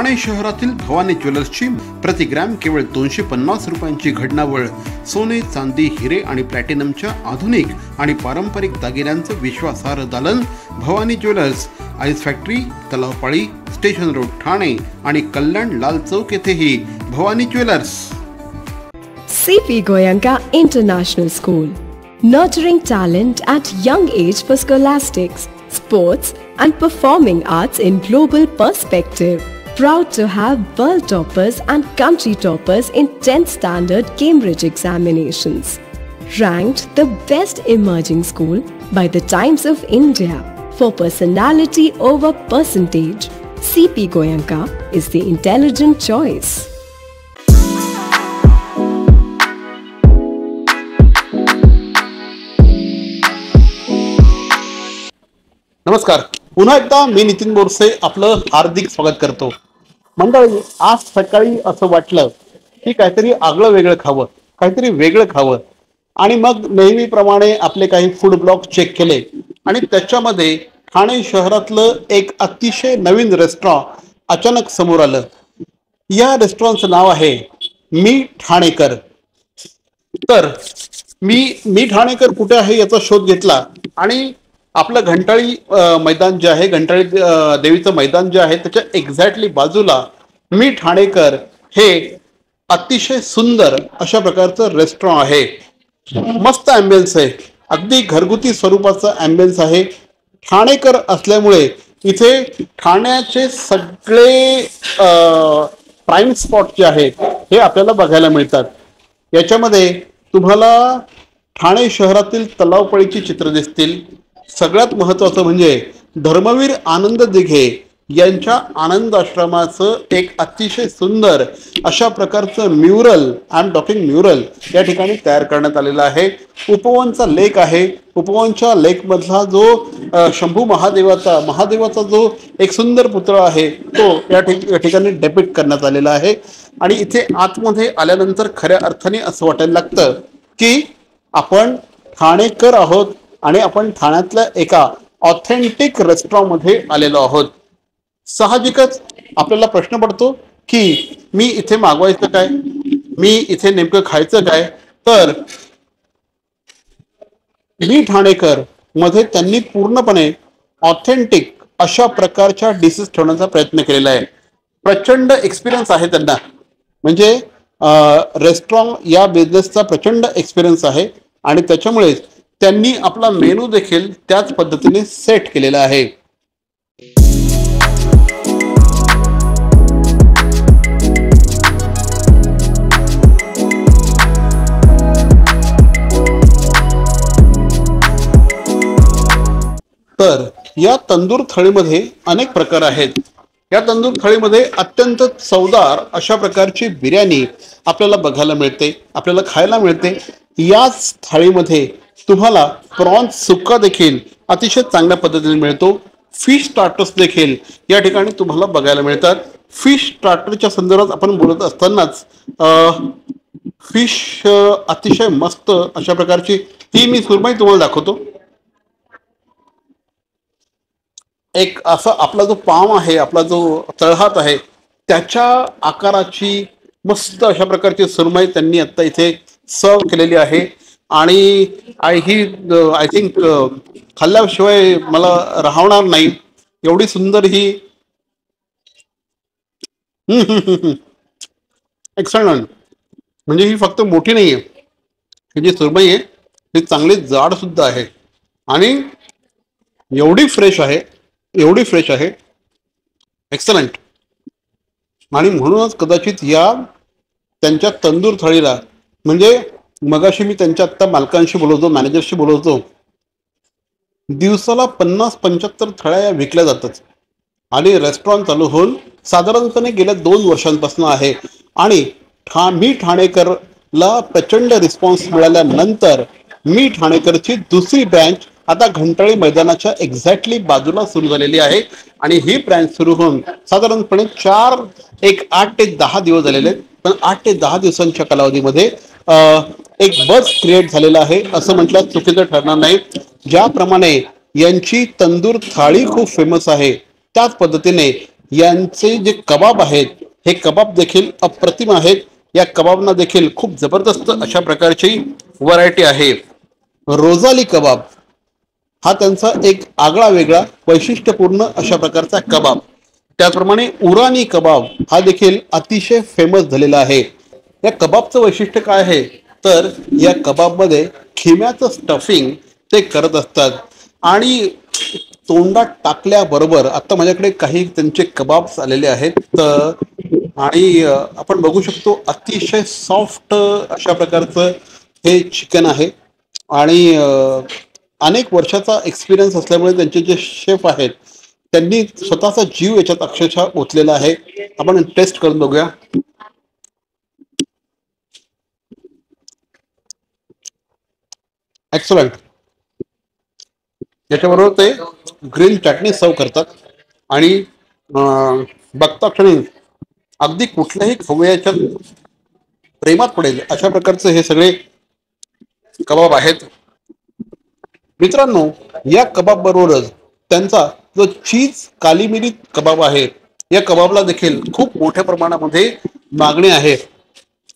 ठाणे शहरातील भवानी ज्वेलर्सची प्रति ग्रॅम केवळ 250 रुपयांची घडणावळ सोने, चांदी, हिरे आणि प्लॅटिनमच्या आधुनिक आणि पारंपरिक दागिन्यांचं विश्वासार्ह दालन Bhavani jewellers, ice factory, Talao Pali, station road, Thane आणि कल्याण लाल चौक येथेही Bhavani jewellers. CP Goenka International School, nurturing talent at young age for scholastics, sports and performing arts in global perspective. Proud to have world toppers and country toppers in 10th standard Cambridge examinations. Ranked the best emerging school by the Times of India for personality over percentage, CP Goenka is the intelligent choice. नमस्कार, पुन्हा एकदा मी नितीन बोरसे आपलं हार्दिक स्वागत करतो. मंडळी, आज सकाळी असं वाटलं की काहीतरी आगळं वेगळं खावं, काहीतरी वेगळं खावं, आणि मग नेहमीप्रमाणे आपले काही फूड ब्लॉग चेक केले आणि त्याच्यामध्ये ठाणे शहरातलं एक अतिशय नवीन रेस्टॉरंट अचानक समोर आलं. या रेस्टॉरंटचं नाव आहे मी ठाणेकर. तर मी ठाणेकर कुठे आहे याचा शोध घेतला आणि आपलं घंटाळी मैदान जे आहे, घंटाळी देवीचं मैदान जे आहे त्याच्या एक्झॅक्टली बाजूला मी ठाणेकर हे अतिशय सुंदर अशा प्रकारचं रेस्टॉरंट आहे. मस्त ॲम्बियन्स आहे, अगदी घरगुती स्वरूपाचं ॲम्बियन्स आहे. ठाणेकर असल्यामुळे इथे ठाण्याचे सगळे प्राईम स्पॉट जे आहेत हे आपल्याला बघायला मिळतात. याच्यामध्ये तुम्हाला ठाणे शहरातील तलावपळीची चित्र दिसतील. सगळ्यात महत्त्वाचं म्हणजे धर्मवीर आनंद दिघे यांच्या आनंद आश्रमाचं एक अतिशय सुंदर अशा प्रकारचं mural, I am talking mural, या ठिकाणी तयार करण्यात आलेला आहे. उपवनचा लेक आहे. उपवनच्या लेकमधला जो शंभू महादेवाचा जो एक सुंदर पुतळा आहे तो या ठिकाणी डेपिक्ट करण्यात आलेला आहे. आणि इथे आतमध्ये आल्यानंतर खऱ्या अर्थाने असं वाटायला लागतं की आपण ठाणेकर आहोत आणि आपण ठाण्यातल्या एका ऑथेंटिक रेस्टॉरंटमध्ये आलेलो आहोत. साहजिकच आपल्याला प्रश्न पडतो की मी इथे मागवायचं काय, मी इथे नेमकं खायचं काय. तर मी ठाणेकर मध्ये त्यांनी पूर्णपणे ऑथेंटिक अशा प्रकारच्या डिशेस ठेवण्याचा प्रयत्न केलेला आहे. प्रचंड एक्सपिरियन्स आहे त्यांना, म्हणजे रेस्टॉरंट या बिझनेसचा प्रचंड एक्सपिरियन्स आहे आणि त्याच्यामुळेच त्यांनी आपला मेनू देखील त्याच पद्धतीने सेट केलेला आहे. तर या तंदूर थाळीमध्ये अनेक प्रकार आहेत. या तंदूर थाळीमध्ये अत्यंत चवदार अशा प्रकारची बिर्याणी आपल्याला बघायला मिळते, आपल्याला खायला मिळते. याच थाळीमध्ये तुम्हाला प्रॉन्स सुक्का देखील अतिशय चांगल्या पद्धतीने मिळतो. फिश स्टार्टर्स देखील या ठिकाणी तुम्हाला बघायला मिळतात. फिश स्टार्टरच्या संदर्भात आपण बोलत असतानाच फिश अतिशय मस्त अशा प्रकारची ही मी सुरमई तुम्हाला दाखवतो. एक असा आपला जो पाम आहे, आपला जो तळहात आहे, त्याच्या आकाराची मस्त अशा प्रकारची सुरमई त्यांनी आता इथे सर्व केलेली आहे. आणि आय थिंक खाल्ल्याशिवाय मला राहणार नाही, एवढी सुंदर ही एक्सलंट. म्हणजे ही फक्त मोठी नाही आहे, ही जी सुरमई आहे ही चांगली जाड सुद्धा आहे आणि एवढी फ्रेश आहे, एक्सलंट. आणि म्हणूनच कदाचित या त्यांच्या तंदूर थाळीला, म्हणजे मगाशी मी त्यांच्या आत्ता मालकांशी बोलवतो, मॅनेजरशी बोलवतो, दिवसाला 50-75 थाळ्या या विकल्या जातात. आणि रेस्टॉरंट चालू होऊन साधारणपणे गेल्या 2 वर्षांपासून आहे. आणि मी ठाणेकरला प्रचंड रिस्पॉन्स मिळाल्यानंतर मी ठाणेकरची दुसरी ब्रँच आता घंटाळी मैदानाच्या एक्झॅक्टली बाजूला सुरू झालेली आहे. आणि ही ब्रँच सुरू होऊन साधारणपणे 8 ते 10 दिवस झालेले आहेत. पण 8 ते 10 दिवसांच्या कालावधीमध्ये एक बस क्रिएट झालेला आहे असं म्हटलं चुकीचं ठरणार नाही. ज्याप्रमाणे यांची तंदूर थाळी खूप फेमस आहे त्याच पद्धतीने यांचे जे कबाब आहेत हे कबाब देखील अप्रतिम आहेत. या कबाबना देखील खूप जबरदस्त अशा प्रकारची व्हरायटी आहे. रोजाली कबाब हा त्यांचा एक आगळा वेगळा वैशिष्ट्यपूर्ण अशा प्रकारचा कबाब. त्याचप्रमाणे उरानी कबाब हा देखील अतिशय फेमस झालेला आहे. या कबाबचं वैशिष्ट्य काय आहे तर या कबाबमध्ये खिम्याचं स्टफिंग ते करत असतात आणि तोंडात टाकल्याबरोबर आता माझ्याकडे काही त्यांचे कबाब्स आलेले आहेत आणि आपण बघू शकतो अतिशय सॉफ्ट अशा प्रकारचं हे चिकन आहे आणि अनेक वर्षाचा एक्सपिरियन्स असल्यामुळे त्यांचे जे शेफ आहेत त्यांनी स्वतःचा जीव याच्यात अक्षरशः ओतलेला आहे. आपण टेस्ट करून बघूया. एक्सलंट. याच्याबरोबर ते ग्रीन चटणी सर्व करतात आणि बघता क्षणी अगदी कुठल्याही खवय्याच्या प्रेमात पडेल अशा प्रकारचे हे सगळे कबाब आहेत. मित्रांनो, या कबाब बरोबरच त्यांचा जो चीज काली मिरी कबाब आहे या कबाबला देखील खूप मोठ्या प्रमाणामध्ये मागणी आहे.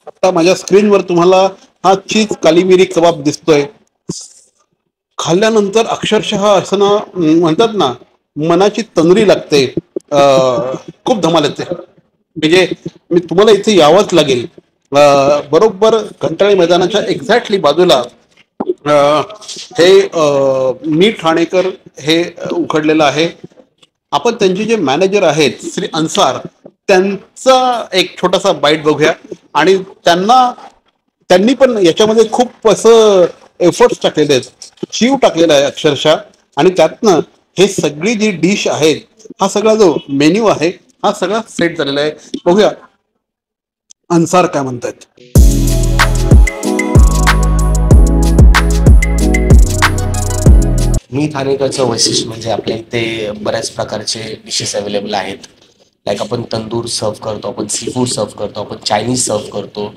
आता माझ्या स्क्रीनवर तुम्हाला हा चीज काली मिरी कबाब दिसतोय. खाल्ल्यानंतर अक्षरशः असं ना म्हणतात ना मनाची तंद्री लागते. खूप धमाल येते. म्हणजे मी तुम्हाला इथे यावंच लागेल. बरोबर घंटाळी मैदानाच्या एक्झॅक्टली बाजूला हे मी ठाणेकर हे उघडलेलं आहे. आपण त्यांचे जे मॅनेजर आहेत श्री अन्सार त्यांचा एक छोटासा बाईट बघूया आणि त्यांनी पण याच्यामध्ये खूप असं एफर्ट्स टाकलेले आहेत, जीव टाकलेला आहे अक्षरशः आणि त्यातनं हे सगळी जी डिश आहेत हा सगळा जो मेन्यू आहे हा सगळा सेट झालेला आहे. बघूया अन्सार काय म्हणतात. मी ठाणेकरचं वैशिष्ट्य म्हणजे आपल्या इथे बऱ्याच प्रकारचे डिशेस अवेलेबल आहेत. लाईक आपण तंदूर सर्व करतो, आपण सी फूड सर्व करतो, आपण चायनीज सर्व करतो,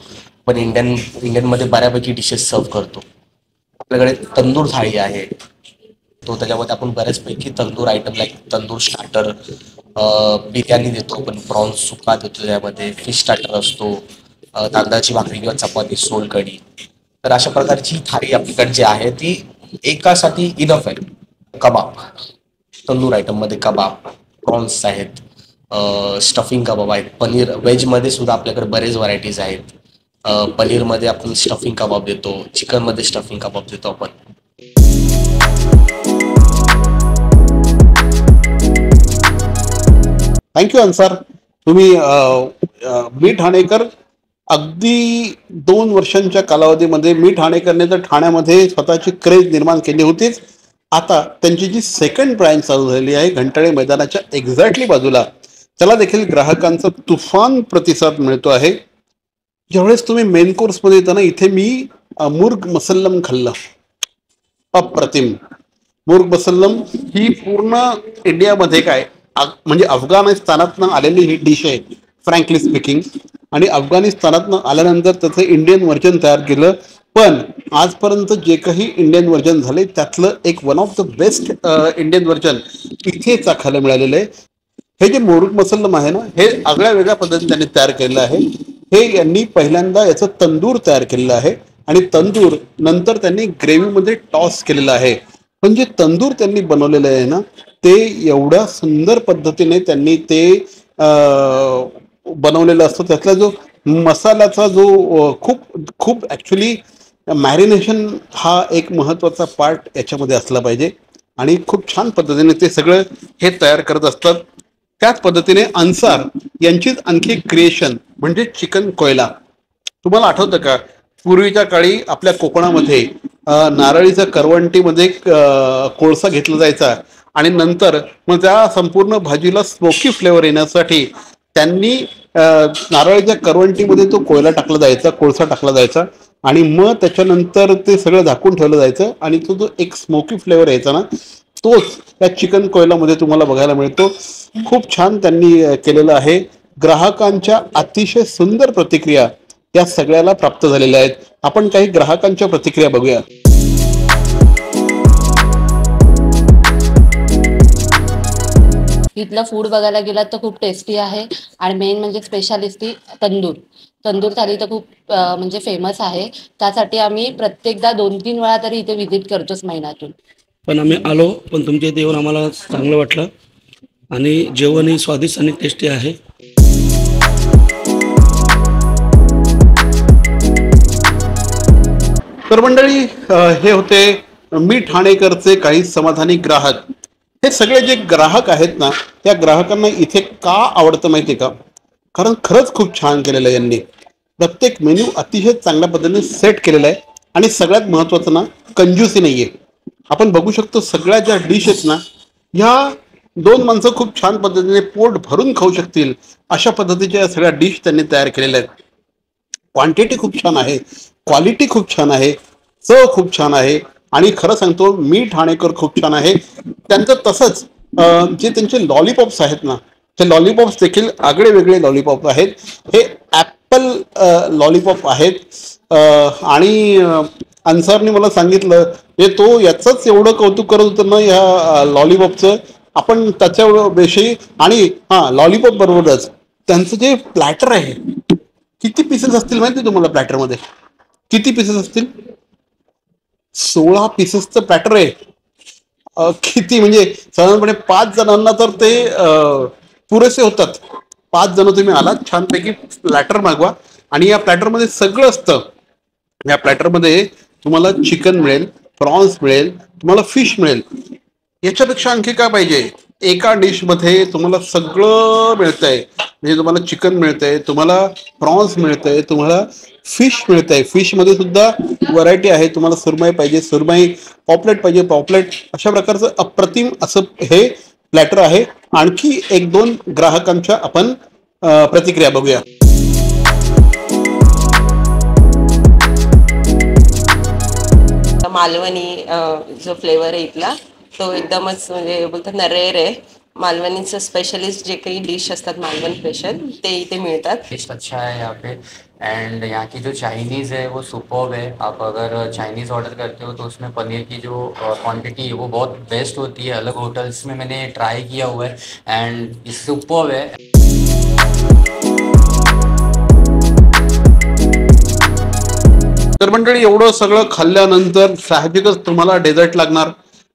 पण इंडियनमध्ये बऱ्यापैकी डिशेस सर्व करतो. आपल्याकडे तंदूर थाळी आहे तो त्याच्यामध्ये आपण बऱ्याचपैकी tandoor item like tandoor starter, biryani देतो आपण, प्रॉन्स सुका देतो, त्यामध्ये फिश स्टार्टर असतो, तांदळाची भाकरी किंवा चपाती, सोलकढी. तर अशा प्रकारची थाळी आपल्याकडे जी आहे ती एकासाठी इनफ आहे. कबाब, तंदूर आयटममध्ये कबाब, प्रॉन्स आहेत, स्टफिंग कबाब आहेत, पनीर व्हेजमध्ये सुद्धा आपल्याकडे बरेच व्हरायटीज आहेत. पनीरमध्ये आपण स्टफिंग कबाब देतो, चिकनमध्ये स्टफिंग कबाब देतो आपण. थँक्यू अन्सार. तुम्ही मी ठाणेकर अगदी 2 वर्षांच्या कालावधीमध्ये मी ठाणेकरने तर ठाण्यामध्ये स्वतःची क्रेज निर्माण केली होतीच. आता त्यांची जी सेकंड ब्रँच चालू झालेली आहे घंटाळे मैदानाच्या एक्झॅक्टली बाजूला त्याला देखील ग्राहकांचा तुफान प्रतिसाद मिळतो आहे. ज्यावेळेस तुम्ही मेन कोर्समध्ये येताना इथे मी मुर्ग मसल्लम खाल्लं. अप्रतिम. मुर्ग मसल्लम ही पूर्ण इंडियामध्ये काय म्हणजे अफगाणिस्तानातनं आलेली ही डिश आहे फ्रँकली स्पीकिंग. आणि अफगाणिस्तानातनं आल्यानंतर त्याचं इंडियन व्हर्जन तयार केलं. पण आजपर्यंत जे काही इंडियन व्हर्जन झाले त्यातलं एक one of the best Indian version इथे चाखायला मिळालेलं आहे. हे जे मुर्ग मसल्लम आहे ना हे आगळ्या वेगळ्या पद्धतीने त्यांनी तयार केलेलं आहे. हे यांनी पहिल्यांदा याचं तंदूर तयार केलेलं आहे आणि तंदूर नंतर त्यांनी ग्रेव्हीमध्ये टॉस केलेलं आहे. पण जे तंदूर त्यांनी बनवलेलं आहे ना ते एवढ्या सुंदर पद्धतीने त्यांनी ते बनवलेलं असतं. त्यातला जो मसाल्याचा जो खूप ॲक्च्युली मॅरिनेशन हा एक महत्त्वाचा पार्ट याच्यामध्ये असला पाहिजे आणि खूप छान पद्धतीने ते सगळं हे तयार करत असतात. त्याच पद्धतीने अन्सार यांचीच आणखी क्रिएशन म्हणजे चिकन कोयला. तुम्हाला आठवतं का पूर्वीच्या काळी आपल्या कोकणामध्ये नारळीच्या करवंटीमध्ये कोळसा घेतला जायचा आणि नंतर मग त्या संपूर्ण भाजीला स्मोकी फ्लेवर येण्यासाठी त्यांनी नारळीच्या करवंटीमध्ये तो कोयला टाकला जायचा, कोळसा टाकला जायचा आणि मग त्याच्यानंतर ते सगळं झाकून ठेवलं जायचं आणि तो जो एक स्मोकी फ्लेवर यायचा ना तोच त्या चिकन कोयलामध्ये तुम्हाला बघायला मिळतो. खूप छान त्यांनी केलेलं आहे. ग्राहकांच्या अतिशय सुंदर प्रतिक्रिया या सगळ्याला प्राप्त झालेल्या आहेत. आपण काही ग्राहकांच्या प्रतिक्रिया बघूया. इथलं फूड बघायला गेलात तर खूप टेस्टी आहे आणि मेन म्हणजे स्पेशालिस्टी तंदूर थाली तर खूप म्हणजे फेमस आहे. त्यासाठी आम्ही प्रत्येकदा 2-3 वेळा तरी इथे व्हिजिट करतोच महिन्यातून. पण आम्ही आलो, पण तुमच्या इथे येऊन आम्हाला चांगलं वाटलं आणि जेवणही स्वादिष्ट आणि टेस्टी आहे. तर मंडळी, हे होते मी ठाणेकरचे काही समाधानी ग्राहक. हे सगळे जे ग्राहक आहेत ना, त्या ग्राहकांना इथे का आवडतं माहिती आहे का? कारण खरंच खूप छान केलेलं आहे यांनी. प्रत्येक मेन्यू अतिशय चांगल्या पद्धतीने सेट केलेला आहे आणि सगळ्यात महत्त्वाचं ना, कंजूसी नाही आहे. आपण बघू शकतो सगळ्या ज्या डिश आहेत ना, ह्या 2 माणसं खूप छान पद्धतीने पोट भरून खाऊ शकतील अशा पद्धतीच्या सगळ्या डिश त्यांनी तयार केलेल्या आहेत. क्वांटिटी खूप छान आहे, क्वालिटी खूप छान आहे, चव खूप छान आहे आणि खरं सांगतो मी ठाणेकर खूप छान आहे. त्यांचं तसंच जे त्यांचे लॉलीपॉप्स आहेत ना, ते लॉलीपॉप्स देखील आगळे वेगळे लॉलीपॉप आहेत. हे ॲपल लॉलीपॉप आहेत आणि अन्सरने मला सांगितलं हे तो याचंच एवढं कौतुक करत होतं ना या लॉलीपॉपचं, आपण त्याच्याविषयी. आणि हां, लॉलीपॉप बरोबरच त्यांचं जे प्लॅटर आहे, किती पीसेस असतील माहिती तुम्हाला? प्लॅटरमध्ये किती पीसेस असतील? 16 पीसेसचं प्लॅटर आहे. किती म्हणजे साधारणपणे 5 जणांना तर ते पुरेसे होतात. 5 जण तुम्ही आलात, छानपैकी प्लॅटर मागवा आणि या प्लॅटरमध्ये सगळं असतं. या प्लॅटरमध्ये तुम्हाला चिकन मिळेल, प्रॉन्स मिळेल, तुम्हाला फिश मिळेल. याच्यापेक्षा आणखी काय पाहिजे? एका डिशमध्ये तुम्हाला सगळं मिळतंय. म्हणजे तुम्हाला चिकन मिळतंय, तुम्हाला प्रॉन्स मिळतंय, तुम्हाला फिश मिळतंय. फिशमध्ये सुद्धा व्हरायटी आहे. तुम्हाला सुरमई पाहिजे सुरमई, पॉपलेट पाहिजे पॉपलेट, अशा प्रकारचं अप्रतिम असं हे प्लॅटर आहे. आणखी 1-2 ग्राहकांच्या आपण प्रतिक्रिया बघूया. मालवणी जो फ्लेवर आहे इथला तो एकदमच म्हणजे बोलतात ना रेअर आहे. मालवणीचं स्पेशलिस्ट जे काही डिश असतात मालवण स्पेशल ते इथे मिळतात. टेस्ट अच्छा है यहाँ पे एंड यहाँ की जो चाइनीज़ है वो सुपर्ब है. आप अगर चाइनीज़ ऑर्डर करते हो तो उसमें पनीर की जो क्वांटिटी है वो बहुत बेस्ट होती है. अलग होटल्स में मैंने ट्राई किया हुआ है एंड सुपर्ब है. तर मंडळी, एवढं सगळं खाल्ल्यानंतर साहजिकच तुम्हाला डेझर्ट लागणार.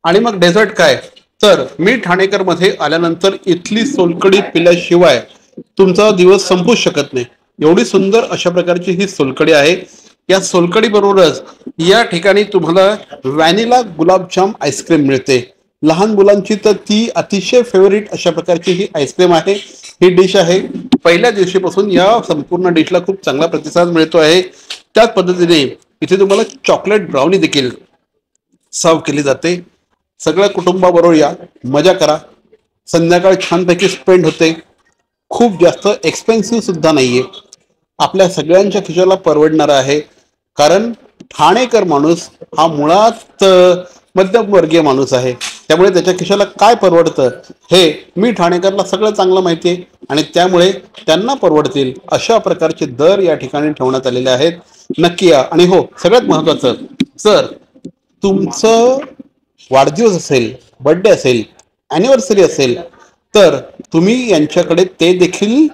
आणि मग डेझर्ट काय? तर मी ठाणेकर मध्ये आल्यानंतर इथली सोलकढी पिल्याशिवाय तुमचा दिवस संपूच शकत नाही. एवढी सुंदर अशा प्रकारची ही सोलकढी आहे. या सोलकढी बरोबरच या ठिकाणी तुम्हाला व्हॅनिला गुलाबजाम आईस्क्रीम मिळते. लहान मुलांची तर ती अतिशय फेवरेट अशा प्रकारची ही आईस्क्रीम आहे, ही डिश आहे. पहिल्या दिवशीपासून या संपूर्ण डिशला खूप चांगला प्रतिसाद मिळतो आहे. त्याच पद्धतीने इथे तुम्हाला चॉकलेट ब्राउनी देखील सर्व केली जाते. सगळ्या कुटुंबाबरोबर या, मजा करा. संध्याकाळ छानपैकी स्पेंड होते. खूप जास्त एक्सपेन्सिव्ह सुद्धा नाहीये. आपल्या सगळ्यांच्या खिशाला परवडणारा आहे. कारण ठाणेकर माणूस हा मुळात मध्यमवर्गीय माणूस आहे. त्यामुळे त्याच्या खिशाला काय परवडतं हे मी ठाणेकरला सगळं चांगलं माहिती आहे आणि त्यामुळे त्यांना परवडतील अशा प्रकारचे दर या ठिकाणी ठेवण्यात आलेले आहेत. नक्की या. आणि हो, सगळ्यात महत्त्वाचं, जर तुमचं वाढदिवस असेल, बर्थडे असेल, ॲनिव्हर्सरी असेल तर तुम्ही यांच्याकडे ते देखील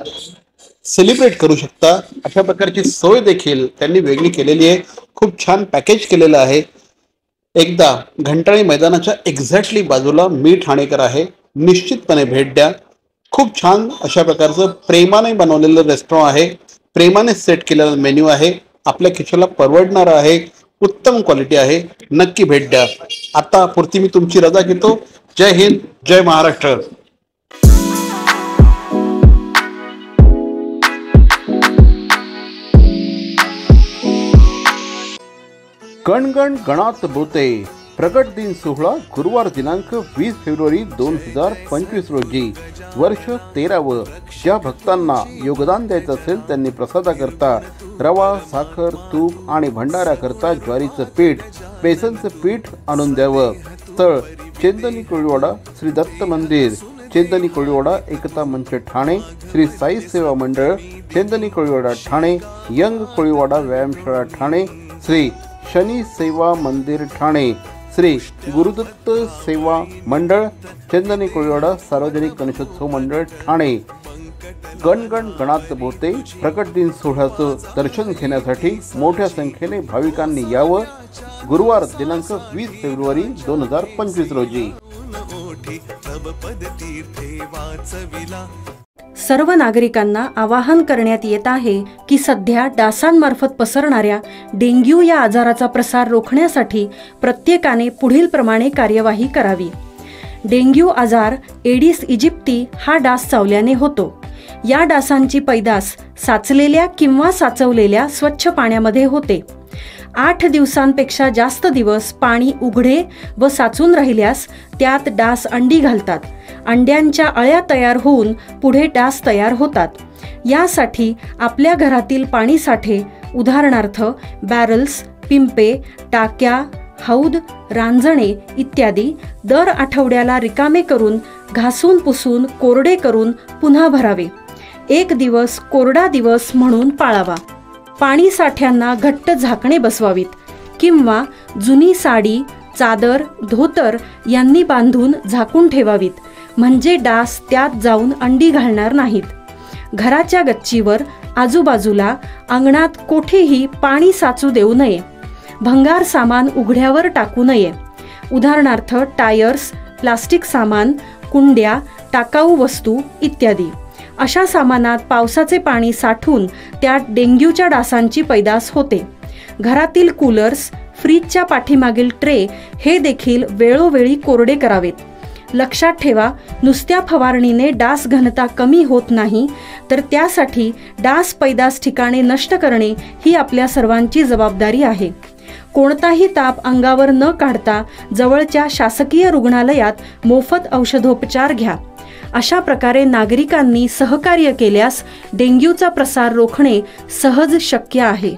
सेलिब्रेट करू शकता. अशा प्रकारची सोय देखील त्यांनी वेगळी केलेली आहे. खूप छान पॅकेज केलेलं आहे. एकदा घंटाळी मैदानाच्या एक्झॅक्टली बाजूला मी ठाणेकर आहे. निश्चितपणे भेट द्या. खूप छान अशा प्रकारचं प्रेमाने बनवलेलं रेस्टॉरंट आहे. प्रेमाने सेट केलेला मेन्यू आहे. आपल्या खिशाला परवडणारा आहे. उत्तम क्वालिटी आहे. नक्की भेट द्या. आता पुरती मी तुमची रजा घेतो. जय हिंद, जय महाराष्ट्र. गणगण गणात बोते प्रगट दिन सोहळा गुरुवार दिनांक 20 फेब्रुवारी 2025 रोजी. वर्ष 13व. ज्या भक्तांना योगदान द्यायचं असेल त्यांनी प्रसादाकरता रवा, साखर, तूप आणि भंडाऱ्याकरता ज्वारीचं पीठ, बेसनचं पीठ आणून द्यावं. स्थळ चेंदनी कोळीवाडा, श्री दत्त मंदिर, चेंदनी कोळीवाडा, एकता मंच ठाणे, श्री साई सेवा मंडळ, चेंदनी कोळीवाडा ठाणे, यंग कोळीवाडा व्यायामशाळा ठाणे, श्री शनी सेवा मंदिर ठाणे, श्री गुरुदत्त सेवा मंडळ, चंदनी कोळीवाडा सार्वजनिक गणेशोत्सव मंडळ ठाणे, गणगण गणात बोते प्रकट दिन सोहळ्याचं दर्शन घेण्यासाठी मोठ्या संख्येने भाविकांनी यावं. गुरुवार दिनांक 20 फेब्रुवारी 2025 रोजी. सर्व नागरिकांना आवाहन करण्यात येत आहे की सध्या डासांमार्फत पसरणाऱ्या डेंग्यू या आजाराचा प्रसार रोखण्यासाठी प्रत्येकाने पुढील प्रमाणे कार्यवाही करावी. डेंग्यू आजार एडिस इजिप्ती हा डास चावल्याने होतो. या डासांची पैदास साचलेल्या किंवा साचवलेल्या स्वच्छ पाण्यामध्ये होते. 8 दिवसांपेक्षा जास्त दिवस पाणी उघडे व साचून राहिल्यास त्यात डास अंडी घालतात. अंड्यांच्या अळ्या तयार होऊन पुढे डास तयार होतात. यासाठी आपल्या घरातील पाणीसाठे उदाहरणार्थ बॅरल्स, पिंपे, टाक्या, हौद, रांजणे इत्यादी दर आठवड्याला रिकामे करून घासून पुसून कोरडे करून पुन्हा भरावे. 1 दिवस कोरडा दिवस म्हणून पाळावा. पाणी साठ्यांना घट्ट झाकणे बसवावीत किंवा जुनी साडी, चादर, धोतर यांनी बांधून झाकून ठेवावीत, म्हणजे डास त्यात जाऊन अंडी घालणार नाहीत. घराच्या गच्चीवर, आजूबाजूला, अंगणात कोठेही पाणी साचू देऊ नये. भंगार सामान उघड्यावर टाकू नये. उदाहरणार्थ टायर्स, प्लास्टिक सामान, कुंड्या, टाकाऊ वस्तू इत्यादी. अशा सामानात पावसाचे पाणी साठून त्यात डेंग्यूच्या डासांची पैदास होते. घरातील कूलर्स, फ्रीजच्या पाठीमागील ट्रे हे देखील वेळोवेळी कोरडे करावेत. लक्षात ठेवा, नुसत्या फवारणीने डास घनता कमी होत नाही, तर त्यासाठी डास पैदास ठिकाणे नष्ट करणे ही आपल्या सर्वांची जबाबदारी आहे. कोणताही ताप अंगावर न काढता जवळच्या शासकीय रुग्णालयात मोफत औषधोपचार घ्या. अशा प्रकारे नागरिकांनी सहकार्य केल्यास डेंग्यूचा प्रसार रोखणे सहज शक्य आहे.